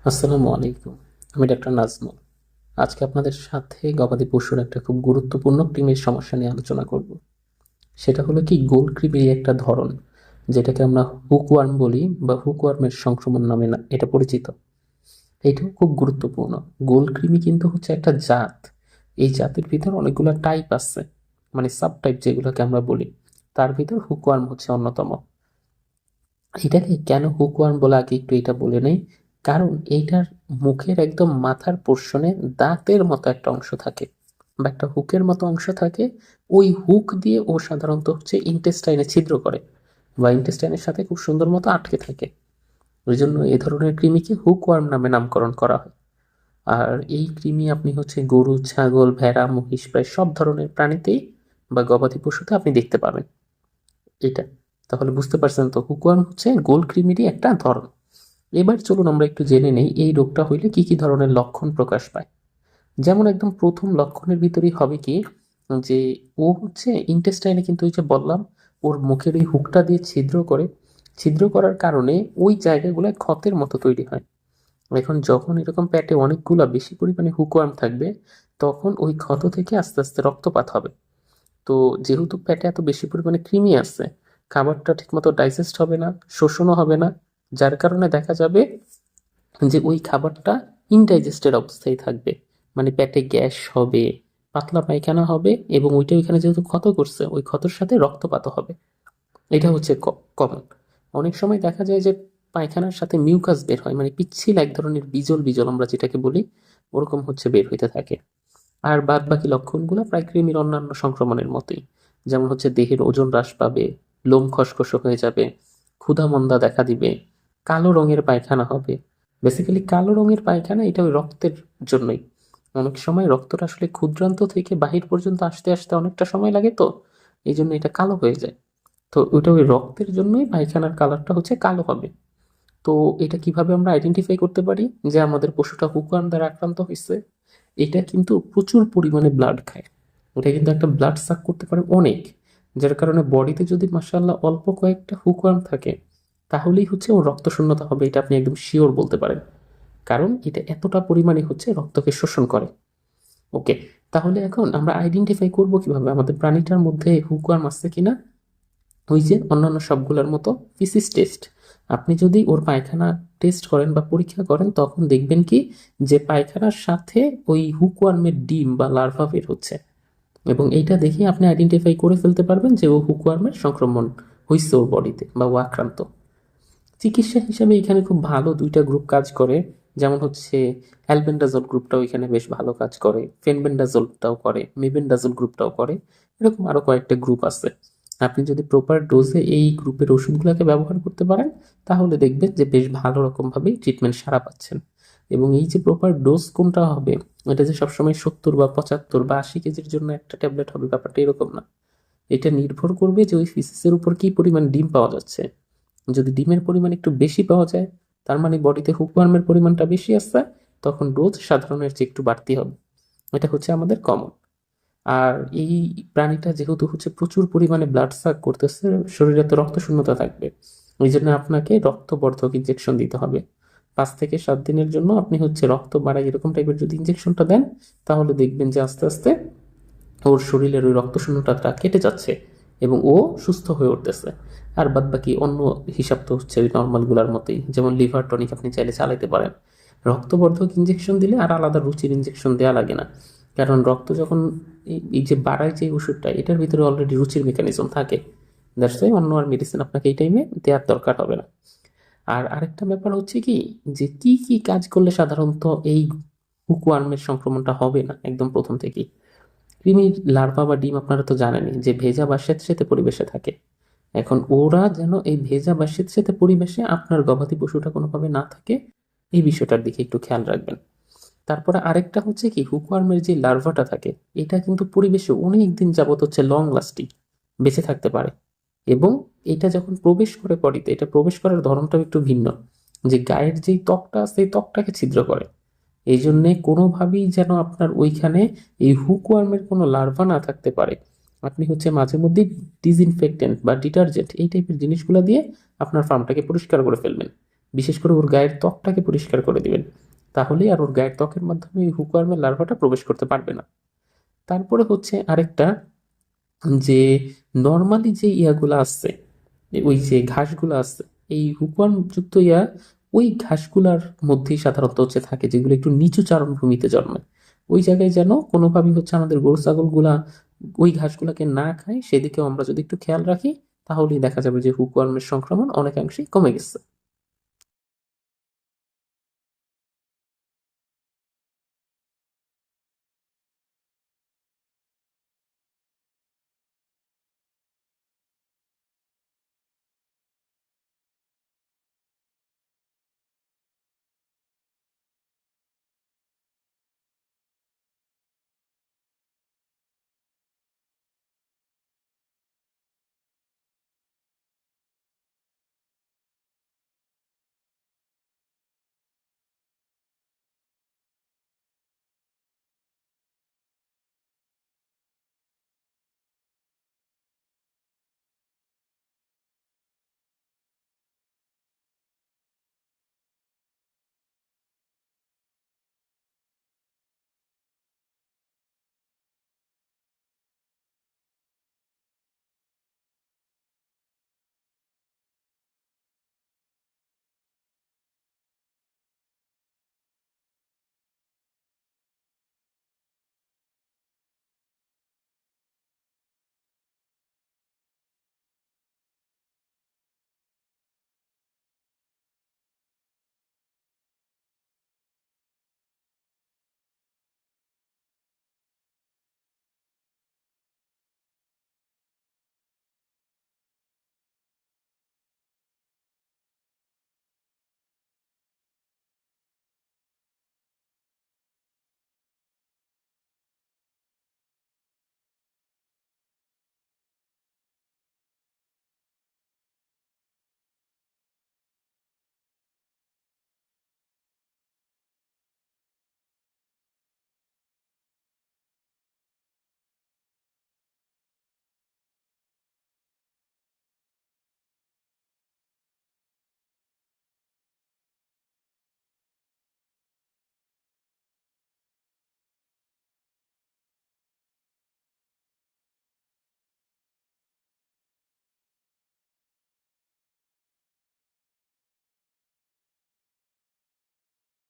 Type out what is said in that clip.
আসসালামু আলাইকুম। আমি ডাক্তার নাজমুল। আজকে আপনাদের সাথে গবাদি পশুর একটা খুব গুরুত্বপূর্ণ কৃমির সমস্যা নিয়ে আলোচনা করব। সেটা হলো কি গোল কৃমির একটা ধরন, যেটাকে আমরা হুকওয়ার্ম বলি বা হুকওয়ার্মের সংক্রমণ নামে এটা পরিচিত। এইটাও খুব গুরুত্বপূর্ণ। গোল কৃমি কিন্তু হচ্ছে একটা জাত। এই জাতের ভিতর অনেকগুলো টাইপ আছে, মানে সাব টাইপ যেগুলোকে আমরা বলি। তার ভিতর হুকওয়ার্ম হচ্ছে অন্যতম। এটাকে কেন হুকওয়ার্ম বলে আগে একটু এটা বলে নেই। কারণ এইটার মুখের একদম মাথার পোর্শনে দাঁতের মতো একটা অংশ থাকে বা একটা হুকের মতো অংশ থাকে। ওই হুক দিয়ে ও সাধারণত হচ্ছে ইন্টেস্টাইনে ছিদ্র করে বা ইন্টেস্টাইনের সাথে খুব সুন্দর মতো আটকে থাকে। ওই জন্য এ ধরনের কৃমিকে হুকওয়ার্ম নামে নামকরণ করা হয়। আর এই কৃমি আপনি হচ্ছে গরু, ছাগল, ভেড়া, মহিষ প্রায় সব ধরনের প্রাণীতেই বা গবাদি পশুতে আপনি দেখতে পাবেন এটা। তাহলে বুঝতে পারছেন তো, হুকওয়ার্ম হচ্ছে গোল কৃমিরই একটা ধরন। এবার চলুন আমরা একটু জেনে নেই এই রোগটা হইলে কি কি ধরনের লক্ষণ প্রকাশ পায়। যেমন একদম প্রথম লক্ষণের ভিতরেই হবে কি, যে ও হচ্ছে ইন্টেস্টাইনে, কিন্তু ওই যে বললাম ওর মুখের ওই হুকটা দিয়ে ছিদ্র করে। ছিদ্র করার কারণে ওই জায়গাগুলো ক্ষতের মতো তৈরি হয়। এখন যখন এরকম পেটে অনেকগুলা বেশি পরিমাণে হুকওয়ার্ম থাকবে, তখন ওই ক্ষত থেকে আস্তে আস্তে রক্তপাত হবে। তো যেহেতু পেটে এত বেশি পরিমাণে কৃমি আছে, খাবারটা ঠিকমতো ডাইজেস্ট হবে না, শোষণও হবে না। যার কারণে দেখা যাবে যে ওই খাবারটা ইনডাইজেস্টেড অবস্থায় থাকবে। মানে পেটে গ্যাস হবে, পাতলা পায়খানা হবে, এবং ওইটা ওইখানে যেহেতু ক্ষত করছে ওই ক্ষতর সাথে রক্তপাতও হবে। এটা হচ্ছে কমন। অনেক সময় দেখা যায় যে পায়খানার সাথে মিউকাস বের হয়, মানে পিচ্ছিল এক ধরনের বিজল বিজল আমরা যেটাকে বলি, ওরকম হচ্ছে বের হইতে থাকে। আর বাদ বাকি লক্ষণগুলো প্রায় কৃমির অন্যান্য সংক্রমণের মতোই। যেমন হচ্ছে দেহের ওজন হ্রাস পাবে, লোম খসখসে হয়ে যাবে, ক্ষুধা মন্দা দেখা দিবে, কালো রঙের পায়খানা হবে। বেসিক্যালি কালো রঙের পায়খানা এটা ওই রক্তের জন্যই। অনেক সময় রক্তটা আসলে ক্ষুদ্রান্ত থেকে বাহির পর্যন্ত আসতে আসতে অনেকটা সময় লাগে, তো এই জন্য এটা কালো হয়ে যায়। তো ওইটা ওই রক্তের জন্যই পায়খানার কালারটা হচ্ছে কালো হবে। তো এটা কিভাবে আমরা আইডেন্টিফাই করতে পারি যে আমাদের পশুটা হুকওয়ার্ম দ্বারা আক্রান্ত হয়েছে? এটা কিন্তু প্রচুর পরিমাণে ব্লাড খায়। ওটা কিন্তু একটা ব্লাড সাক করতে পারে অনেক। যার কারণে বডিতে যদি মাশাআল্লাহ অল্প কয়েকটা হুকওয়ার্ম থাকে, তাহলেই হচ্ছে ওর রক্ত শূন্যতা হবে, এটা আপনি একদম শিওর বলতে পারেন। কারণ এটা এতটা পরিমাণে হচ্ছে রক্তকে শোষণ করে। ওকে, তাহলে এখন আমরা আইডেন্টিফাই করব কিভাবে আমাদের প্রাণীটার মধ্যে হুকওয়ার্ম আছে কিনা? ওই যে অন্যান্য সবগুলোর মতো ফিসিস টেস্ট। আপনি যদি ওর পায়খানা টেস্ট করেন বা পরীক্ষা করেন, তখন দেখবেন কি যে পায়খানার সাথে ওই হুকওয়ার্মের ডিম বা লার্ভা বের হচ্ছে। এবং এইটা দেখে আপনি আইডেন্টিফাই করে ফেলতে পারবেন যে ও হুকওয়ার্মের সংক্রমণ হয়েছে ওর বডিতে বা ও আক্রান্ত। চিকিৎসা হিসাবে এখানে খুব ভালো দুইটা গ্রুপ কাজ করে। যেমন হচ্ছে অ্যালবেন্ডাজল গ্রুপটাও এখানে বেশ ভালো কাজ করে, ফেনবেন্ডাজলটাও করে, মেবেন্ডাজল গ্রুপটাও করে। এরকম আরো কয়েকটা গ্রুপ আছে। আপনি যদি প্রপার ডোজে এই গ্রুপের ওষুধগুলোকে ব্যবহার করতে পারেন, তাহলে দেখবেন যে বেশ ভালো রকমভাবেই ট্রিটমেন্ট সারা পাচ্ছেন। এবং এই যে প্রপার ডোজ কোনটা হবে, এটা যে সবসময় 70 বা 75 বা 80 কেজির জন্য একটা ট্যাবলেট হবে, ব্যাপারটা এরকম না। এটা নির্ভর করবে যে ওই ফিসিসের উপর কি পরিমাণ ডিম পাওয়া যাচ্ছে। যদি ডিমের পরিমাণ একটু বেশি পাওয়া যায়, তার মানে বডিতে হুকওয়ার্মের পরিমাণটা বেশি আসছে, তখন ডোজ সাধারণের চেয়ে একটু বাড়তি হবে। এটা হচ্ছে আমাদের কমন। আর এই প্রাণীটা যেহেতু হচ্ছে প্রচুর পরিমাণে ব্লাড সাক করতেছে, শরীরে তো রক্ত শূন্যতা থাকবে। ওই জন্য আপনাকে রক্তবর্ধক ইনজেকশন দিতে হবে। 5 থেকে 7 দিনের জন্য আপনি হচ্ছে রক্ত বাড়ায় এরকম টাইপের যদি ইনজেকশনটা দেন, তাহলে দেখবেন যে আস্তে আস্তে ওর শরীরের ওই রক্ত শূন্যতাটা কেটে যাচ্ছে এবং ও সুস্থ হয়ে উঠতেছে। আর বাদ বাকি অন্য হিসাব তো হচ্ছে ওই নর্মালগুলোর মতোই, যেমন লিভার টনিক আপনি চাইলে চালাইতে পারেন। রক্তবর্ধক ইনজেকশন দিলে আর আলাদা রুচির ইনজেকশন দেওয়া লাগে না। কারণ রক্ত যখন এই যে বাড়ায় যে ওষুধটা, এটার ভিতরে অলরেডি রুচির মেকানিজম থাকে। দ্যাটস ওয়াই অন্য আর মেডিসিন আপনাকে এই টাইমে দেওয়ার দরকার হবে না। আর আরেকটা ব্যাপার হচ্ছে কি, যে কি কি কাজ করলে সাধারণত এই হুকওয়ার্মের সংক্রমণটা হবে না একদম প্রথম থেকেই। কৃমির লার্ভা বা ডিম আপনারা তো জানেনই যে ভেজা বা স্যাঁতসেঁতে পরিবেশে থাকে। এখন ওরা যেন এই ভেজা বা স্যাঁতসেঁতে পরিবেশে আপনার গবাদি পশুটা কোনোভাবে না থাকে, এই বিষয়টার দিকে একটু খেয়াল রাখবেন। তারপরে আরেকটা হচ্ছে কি, হুকওয়ার্মের যে লার্ভাটা থাকে, এটা কিন্তু পরিবেশে অনেক দিন যাবত হচ্ছে লং লাস্টিং বেঁচে থাকতে পারে। এবং এটা যখন প্রবেশ করে বডিতে, এটা প্রবেশ করার ধরনটাও একটু ভিন্ন। যে গায়ের যেই ত্বকটা আছে এই ত্বকটাকে ছিদ্র করে। এই জন্যে কোনোভাবেই যেন আপনার ওইখানে এই হুকওয়ার্মের কোনো লার্ভা না থাকতে পারে। আপনি হচ্ছে মাঝে মধ্যেই ডিসইনফেক্টেন্ট বা ডিটারজেন্ট এই টাইপের জিনিসগুলো দিয়ে আপনার ফার্মটাকে পরিষ্কার করে ফেলবেন। বিশেষ করে ওর গায়ের ত্বকটাকে পরিষ্কার করে দিবেন, তাহলেই আর ওর গায়ের ত্বকের মাধ্যমে এই হুকওয়ার্মের লার্ভাটা প্রবেশ করতে পারবে না। তারপরে হচ্ছে আরেকটা, যে নর্মালি যে ইয়াগুলো আছে, ওই যে ঘাসগুলো আছে, এই হুকওয়ার্ম যুক্ত ওই ঘাসগুলার মধ্যেই সাধারণত হচ্ছে থাকে, যেগুলো একটু নিচু চারণভূমিতে জন্মায়। ওই জায়গায় যেন কোনোভাবেই হচ্ছে আমাদের গরু ছাগলগুলা ওই ঘাসগুলাকে না খায়, সেদিকেও আমরা যদি একটু খেয়াল রাখি, তাহলেই দেখা যাবে যে হুকওয়ার্মের সংক্রমণ অনেকাংশেই কমে গেছে।